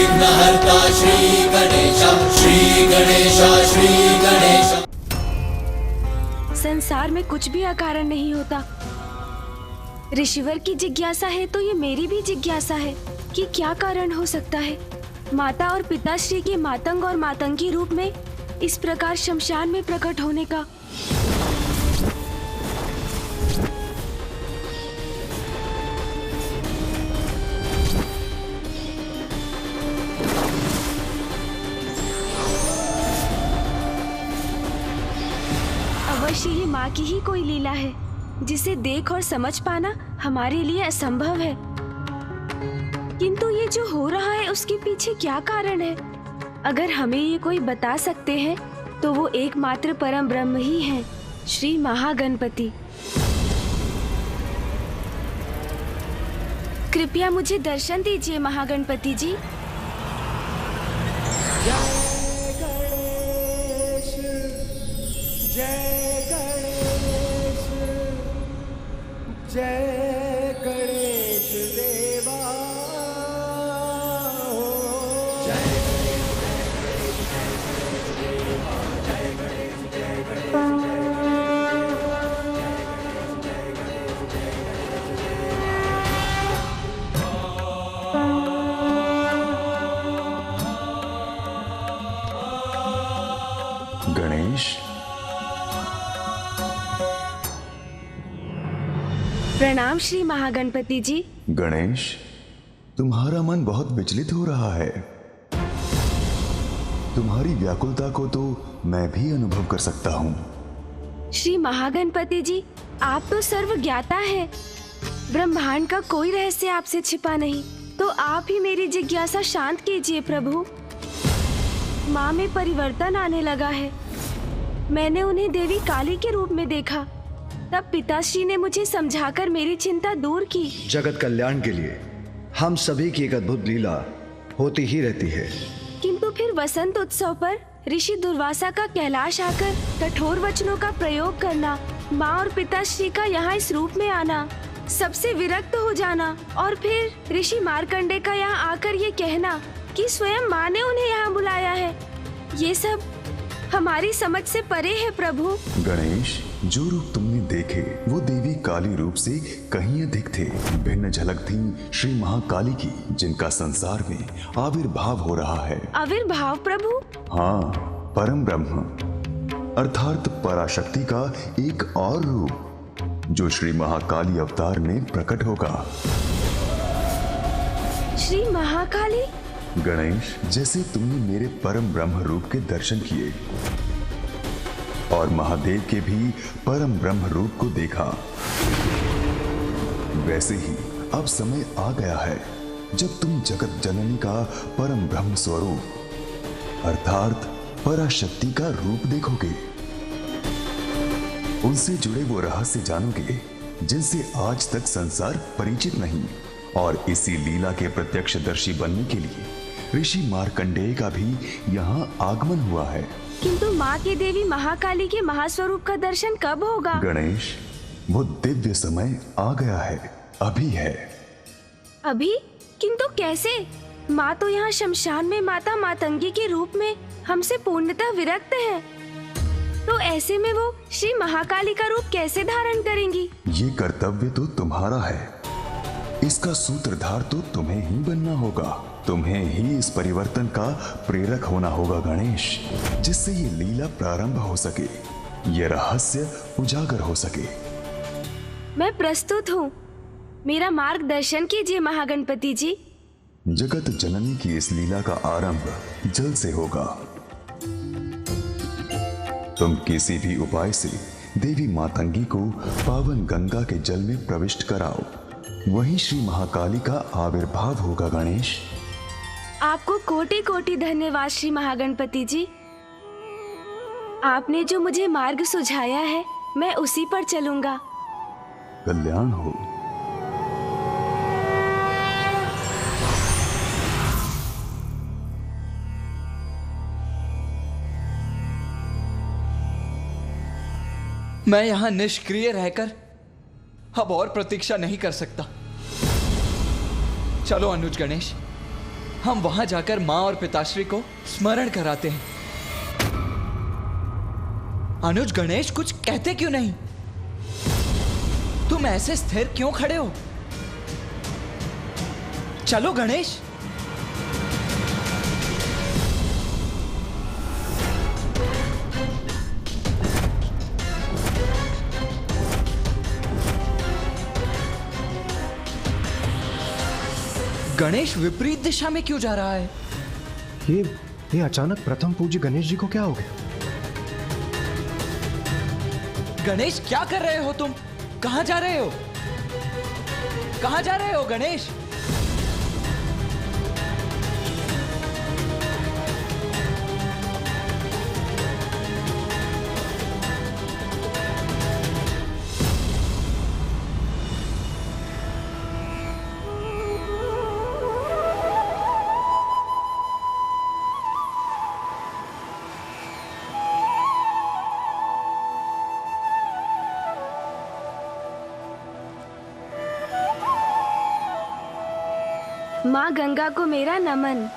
विघ्नहर्ता श्री गणेश, श्री गणेश, श्री गणेश। संसार में कुछ भी अकारण नहीं होता। ऋषिवर की जिज्ञासा है तो ये मेरी भी जिज्ञासा है कि क्या कारण हो सकता है माता और पिताश्री के मातंग और मातंगी रूप में इस प्रकार शमशान में प्रकट होने का। अवश्य ही माँ की ही कोई लीला है जिसे देख और समझ पाना हमारे लिए असंभव है। किंतु ये जो हो रहा है उसके पीछे क्या कारण है? अगर हमें ये कोई बता सकते हैं तो वो एकमात्र परम ब्रह्म ही हैं, श्री महागणपति। कृपया मुझे दर्शन दीजिए महागणपति जी। जय गणेश, जय गणेश, जय गणेश देवा। गणेश, प्रणाम श्री महागणपति जी। गणेश, तुम्हारा मन बहुत विचलित हो रहा है। तुम्हारी व्याकुलता को तो मैं भी अनुभव कर सकता हूँ। श्री महागणपति जी, आप तो सर्व ज्ञाता है। ब्रह्मांड का कोई रहस्य आपसे छिपा नहीं, तो आप ही मेरी जिज्ञासा शांत कीजिए प्रभु। माँ में परिवर्तन आने लगा है। मैंने उन्हें देवी काली के रूप में देखा, तब पिताश्री ने मुझे समझाकर मेरी चिंता दूर की। जगत कल्याण के लिए हम सभी की एक अद्भुत लीला होती ही रहती है। किंतु फिर वसंत उत्सव पर ऋषि दुर्वासा का कैलाश आकर कठोर वचनों का प्रयोग करना, माँ और पिताश्री का यहाँ इस रूप में आना, सबसे विरक्त हो जाना, और फिर ऋषि मार्कंडे का यहाँ आकर ये कहना कि स्वयं माँ ने उन्हें यहाँ बुलाया है, ये सब हमारी समझ से परे है प्रभु। गणेश, जो रूप तुमने देखे वो देवी काली रूप से कहीं अधिक थे। भिन्न झलक थी श्री महाकाली की, जिनका संसार में आविर्भाव हो रहा है। आविर्भाव प्रभु? हाँ, परम ब्रह्म अर्थात पराशक्ति का एक और रूप जो श्री महाकाली अवतार में प्रकट होगा। श्री महाकाली? गणेश, जैसे तुमने मेरे परम ब्रह्म रूप के दर्शन किए और महादेव के भी परम ब्रह्म रूप को देखा, वैसे ही अब समय आ गया है जब तुम जगत जननी का परम ब्रह्म स्वरूप अर्थात पराशक्ति का रूप देखोगे। उनसे जुड़े वो रहस्य जानोगे जिनसे आज तक संसार परिचित नहीं, और इसी लीला के प्रत्यक्षदर्शी बनने के लिए ऋषि मार्कंडेय का भी यहाँ आगमन हुआ है। किंतु माँ की देवी महाकाली के महास्वरूप का दर्शन कब होगा? गणेश, वो दिव्य समय आ गया है, अभी है। अभी? किंतु कैसे? माँ तो यहाँ शमशान में माता मातंगी के रूप में हमसे पूर्णतः विरक्त है, तो ऐसे में वो श्री महाकाली का रूप कैसे धारण करेंगी? ये कर्तव्य तो तुम्हारा है, इसका सूत्रधार तो तुम्हें ही बनना होगा। तुम्हें ही इस परिवर्तन का प्रेरक होना होगा गणेश, जिससे ये लीला प्रारंभ हो सके, ये रहस्य उजागर हो सके। मैं प्रस्तुत हूँ, मेरा मार्गदर्शन कीजिए महागणपति जी। जगत जननी की इस लीला का आरंभ जल से होगा। तुम किसी भी उपाय से देवी मातंगी को पावन गंगा के जल में प्रविष्ट कराओ, वहीं श्री महाकाली का आविर्भाव होगा गणेश। आपको कोटि कोटि धन्यवाद श्री महागणपति जी। आपने जो मुझे मार्ग सुझाया है मैं उसी पर चलूंगा। कल्याण हो। मैं यहां निष्क्रिय रहकर अब और प्रतीक्षा नहीं कर सकता। चलो अनुज गणेश, हम वहां जाकर माँ और पिताश्री को स्मरण कराते हैं। अनुज, गणेश कुछ कहते क्यों नहीं? तुम ऐसे स्थिर क्यों खड़े हो? चलो गणेश। गणेश विपरीत दिशा में क्यों जा रहा है? ये अचानक प्रथम पूज्य गणेश जी को क्या हो गया? गणेश, क्या कर रहे हो तुम? कहां जा रहे हो? कहां जा रहे हो गणेश? माँ गंगा को मेरा नमन।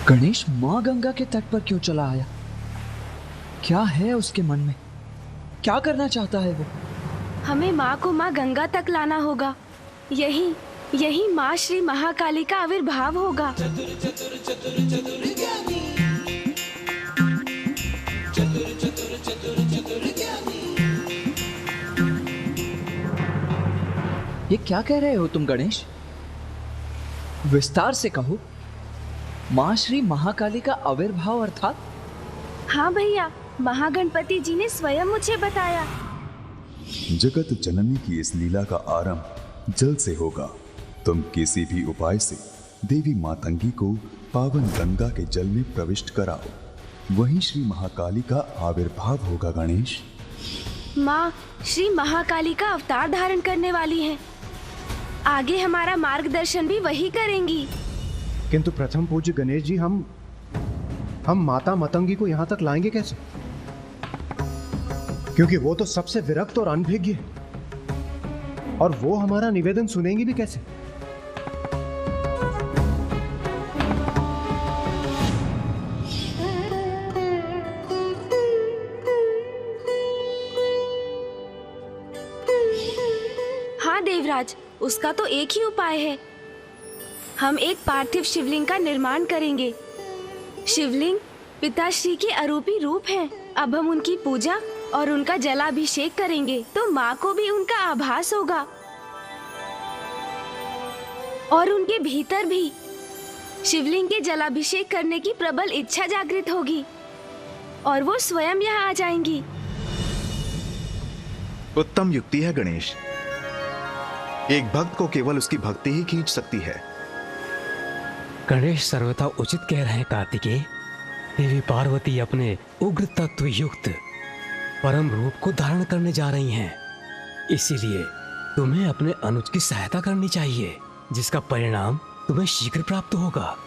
गणेश माँ गंगा के तट पर क्यों चला आया? क्या है उसके मन में? क्या करना चाहता है वो? हमें माँ को माँ गंगा तक लाना होगा। यही माँ श्री महाकाली का आविर्भाव होगा। ये क्या कह रहे हो तुम गणेश? विस्तार से कहो। माँ श्री महाकाली का आविर्भाव अर्थात? हाँ भैया, महागणपति जी ने स्वयं मुझे बताया। जगत जननी की इस लीला का आरंभ जल से होगा। तुम किसी भी उपाय से देवी मातंगी को पावन गंगा के जल में प्रविष्ट कराओ, वहीं श्री महाकाली का आविर्भाव होगा। गणेश, माँ श्री महाकाली का अवतार धारण करने वाली हैं। आगे हमारा मार्गदर्शन भी वही करेंगी। किंतु प्रथम पूज्य गणेश जी, हम माता मतंगी को यहाँ तक लाएंगे कैसे? क्योंकि वो तो सबसे विरक्त और अनभिज्ञ है, और वो हमारा निवेदन सुनेंगी भी कैसे? हाँ देवराज, उसका तो एक ही उपाय है। हम एक पार्थिव शिवलिंग का निर्माण करेंगे। शिवलिंग पिताश्री के अरूपी रूप हैं। अब हम उनकी पूजा और उनका जलाभिषेक करेंगे तो माँ को भी उनका आभास होगा, और उनके भीतर भी शिवलिंग के जलाभिषेक करने की प्रबल इच्छा जागृत होगी और वो स्वयं यहाँ आ जाएंगी। उत्तम युक्ति है गणेश। एक भक्त को केवल उसकी भक्ति ही खींच सकती है। गणेश सर्वथा उचित कह रहे हैं कार्तिकेय। देवी पार्वती अपने उग्र तत्व युक्त परम रूप को धारण करने जा रही हैं। इसीलिए तुम्हें अपने अनुज की सहायता करनी चाहिए, जिसका परिणाम तुम्हें शीघ्र प्राप्त होगा।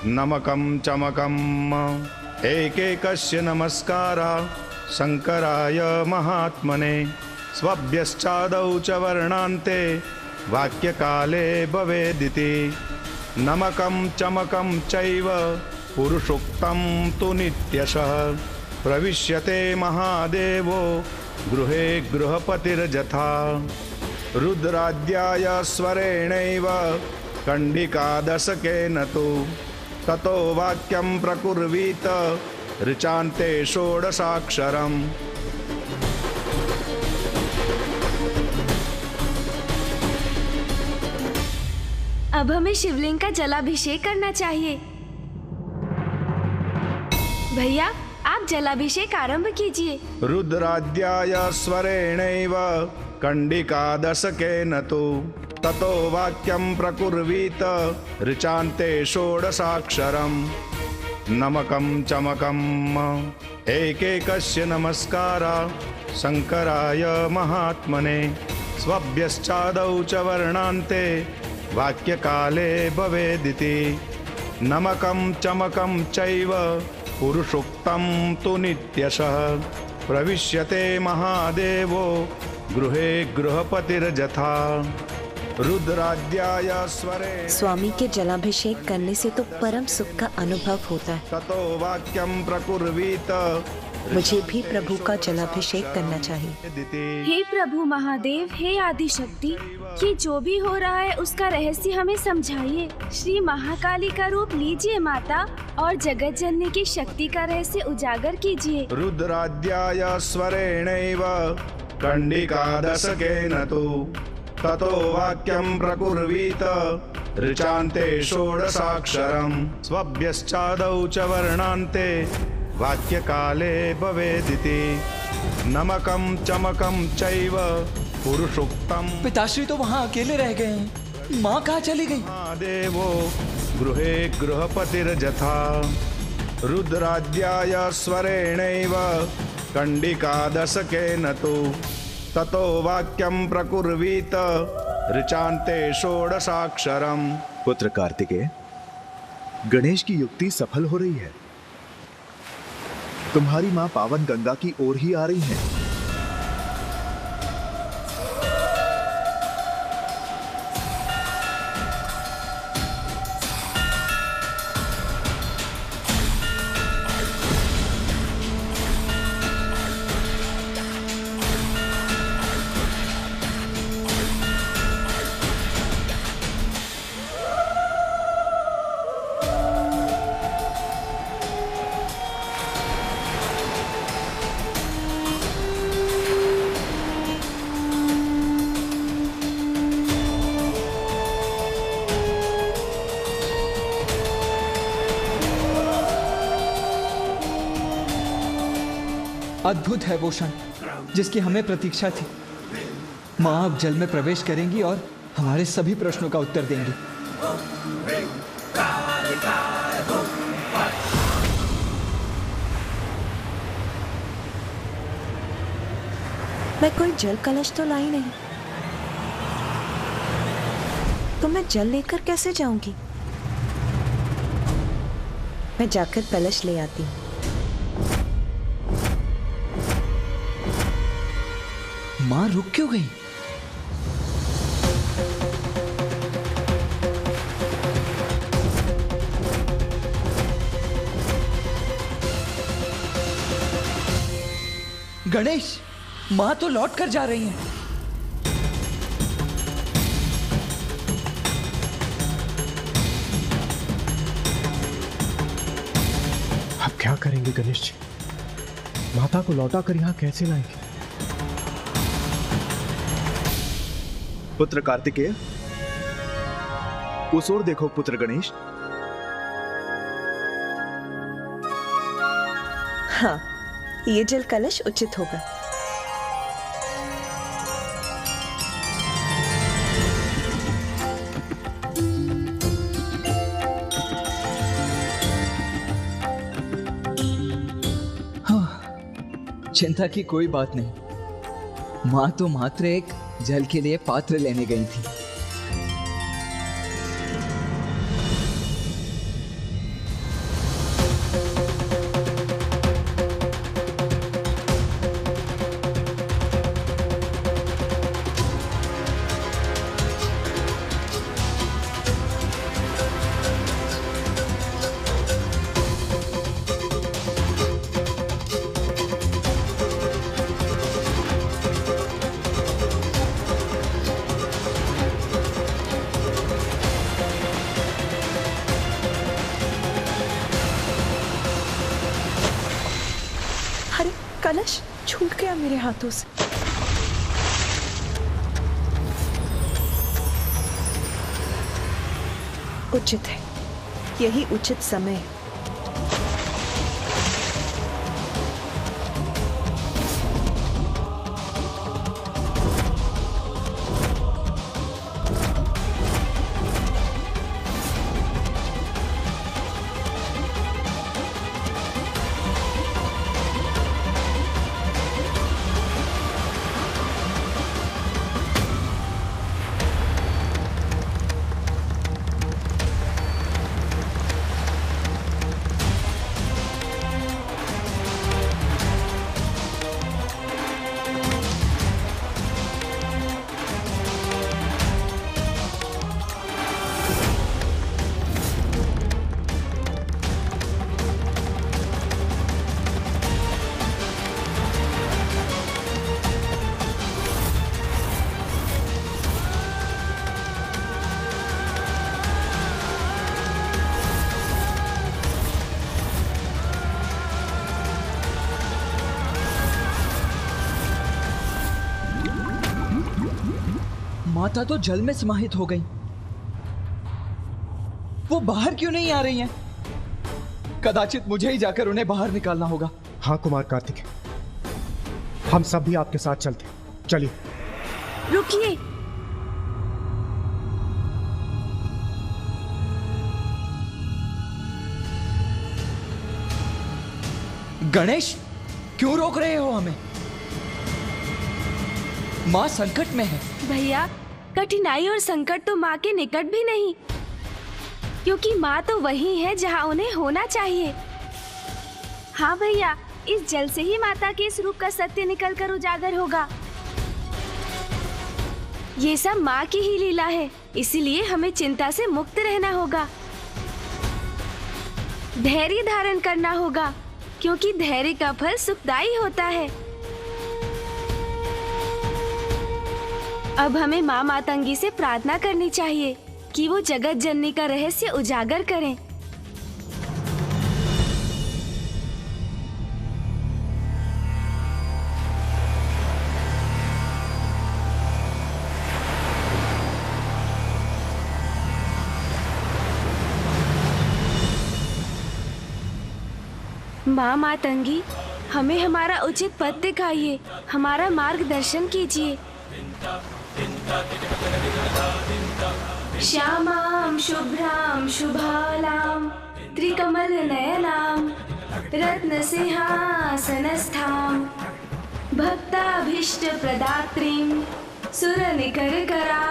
नमकं चमकम् एकैकस्य नमस्कारा शंकराय महात्मने स्वभ्यश्चादौ च वर्णान्ते वाक्यकाले भवेदिति नमकं चमकं चैव पुरुषोक्तं तु नित्यशः प्रविश्यते महादेवो गृहे गृहपतिर्यथा रुद्राद्याय स्वरेणैव कंडिकादशकेन तु ततो वाक्यं प्रकुर्वीत ऋचान्ते षोडशाक्षरम् अब हमें शिवलिंग का जलाभिषेक करना चाहिए। भैया आप जलाभिषेक आरंभ कीजिए। रुद्राद्याय स्वरेणैव कंडिकादशकेन तु ततो वाक्यं प्रकुर्वीत ऋचान्ते षोडशाक्षरम् नमकं चमकम् एकैकस्य नमस्कारा शंकराय महात्मने स्वभ्यश्चादौ च वर्णान्ते वाक्यकाले भवेदिति नमकं चमकं चैव पुरुषोक्तं तु नित्यशः प्रविश्यते महादेवो गृहे गृहपतिर्यथा रुद्राद्याय स्वरे। स्वामी के जलाभिषेक करने से तो परम सुख का अनुभव होता है। ततो वाक्यं प्रकुर्वीत मुझे भी प्रभु का जलाभिषेक करना चाहिए। हे प्रभु महादेव, हे आदिशक्ति, ये जो भी हो रहा है उसका रहस्य हमें समझाइए। श्री महाकाली का रूप लीजिए माता और जगत जननी की शक्ति का रहस्य उजागर कीजिए। रुद्राद्याय स्वरेणैव कंडिकादशकेन तु ततो वाक्यं प्रकुर्वीत ऋचान्ते षोडशाक्षरम् स्वभ्यश्चादौ च वर्णान्ते वाक्यकाले भवेदिति नमकं चमकं चैव पुरुषोक्तम्। पिताश्री तो वहाँ अकेले रह गए हैं, माँ कहाँ चली गई? देवो गृहे गृहपतिर्यथा रुद्राद्याय स्वरेणैव कंडिकादशकेन तु ततो वाक्यं प्रकुर्वीत ऋचान्ते षोडशाक्षरम्। पुत्र कार्तिकेय, गणेश की युक्ति सफल हो रही है। तुम्हारी माँ पावन गंगा की ओर ही आ रही है। अद्भुत है वो क्षण जिसकी हमें प्रतीक्षा थी। माँ अब जल में प्रवेश करेंगी और हमारे सभी प्रश्नों का उत्तर देंगी। मैं कोई जल कलश तो लाई नहीं, तो मैं जल लेकर कैसे जाऊंगी? मैं जाकर कलश ले आती हूँ। माँ रुक क्यों गई? गणेश, माँ तो लौट कर जा रही हैं। अब क्या करेंगे गणेश जी? माता को लौटा कर यहाँ कैसे लाएंगे? पुत्र कार्तिकेय, उस ओर देखो पुत्र गणेश। हाँ, ये जल कलश उचित होगा। चिंता की कोई बात नहीं। माँ तो मात्र एक जल के लिए पात्र लेने गई थी। छूट गया मेरे हाथों से। उचित है, यही उचित समय है। माता तो जल में समाहित हो गई। वो बाहर क्यों नहीं आ रही हैं? कदाचित मुझे ही जाकर उन्हें बाहर निकालना होगा। हाँ कुमार कार्तिक, हम सब भी आपके साथ चलते। चलिए। रुकिए। गणेश, क्यों रोक रहे हो हमें? माँ संकट में है। भैया, कठिनाई और संकट तो माँ के निकट भी नहीं, क्योंकि माँ तो वही है जहाँ उन्हें होना चाहिए। हाँ भैया, इस जल से ही माता के इस रूप का सत्य निकलकर उजागर होगा। ये सब माँ की ही लीला है, इसीलिए हमें चिंता से मुक्त रहना होगा। धैर्य धारण करना होगा, क्योंकि धैर्य का फल सुखदायी होता है। अब हमें माँ मातंगी से प्रार्थना करनी चाहिए कि वो जगत जननी का रहस्य उजागर करें। माँ मातंगी, हमें हमारा उचित पथ दिखाइए, हमारा मार्गदर्शन कीजिए। श्यामां शुभ्रां शुभालां त्रिकमल नयनां रत्न सिंहासनस्थां भक्ताभीष्ट प्रदात्रीं सुरनिकरकरा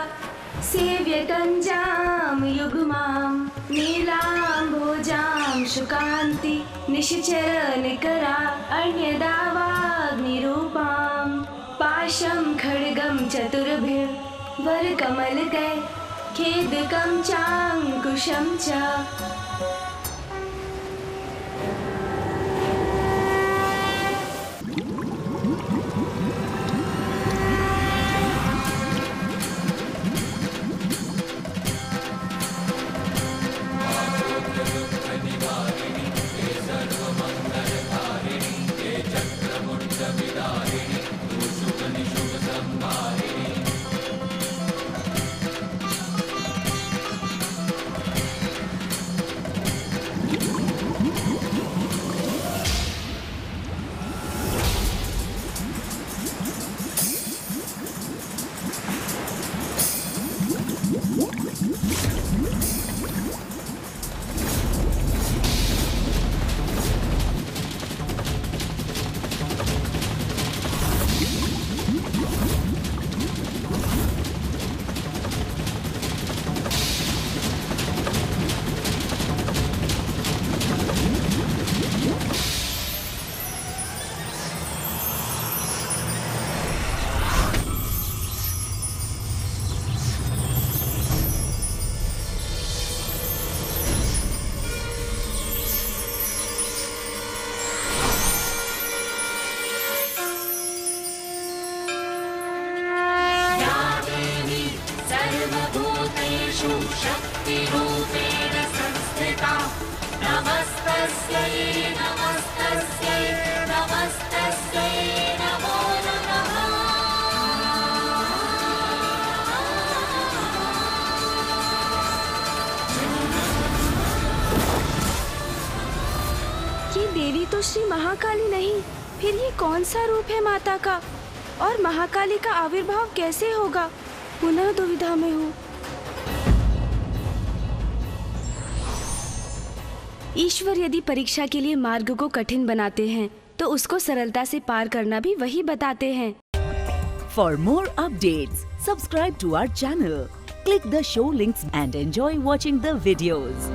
सेव्यकञ्जां युग्मां नीलाम्भोजां शुकान्ति निश्चर निकरा अन्यदावाग्निरूपां पाशं खड्गं चतुर्भिः वरकमलकै खेदकं चाङ्कुशं च। सर्वभूतेषु शक्तिरूपेण संस्थिता नमस्तस्यै नमस्तस्यै नमस्तस्यै नमः। देवी तो श्री महाकाली नहीं, फिर ये कौन सा रूप है माता का? और महाकाली का आविर्भाव कैसे होगा? पुनः दुविधा में हूँ। ईश्वर यदि परीक्षा के लिए मार्ग को कठिन बनाते हैं तो उसको सरलता से पार करना भी वही बताते हैं। For more updates, subscribe to our channel, click the show links and enjoy watching the videos.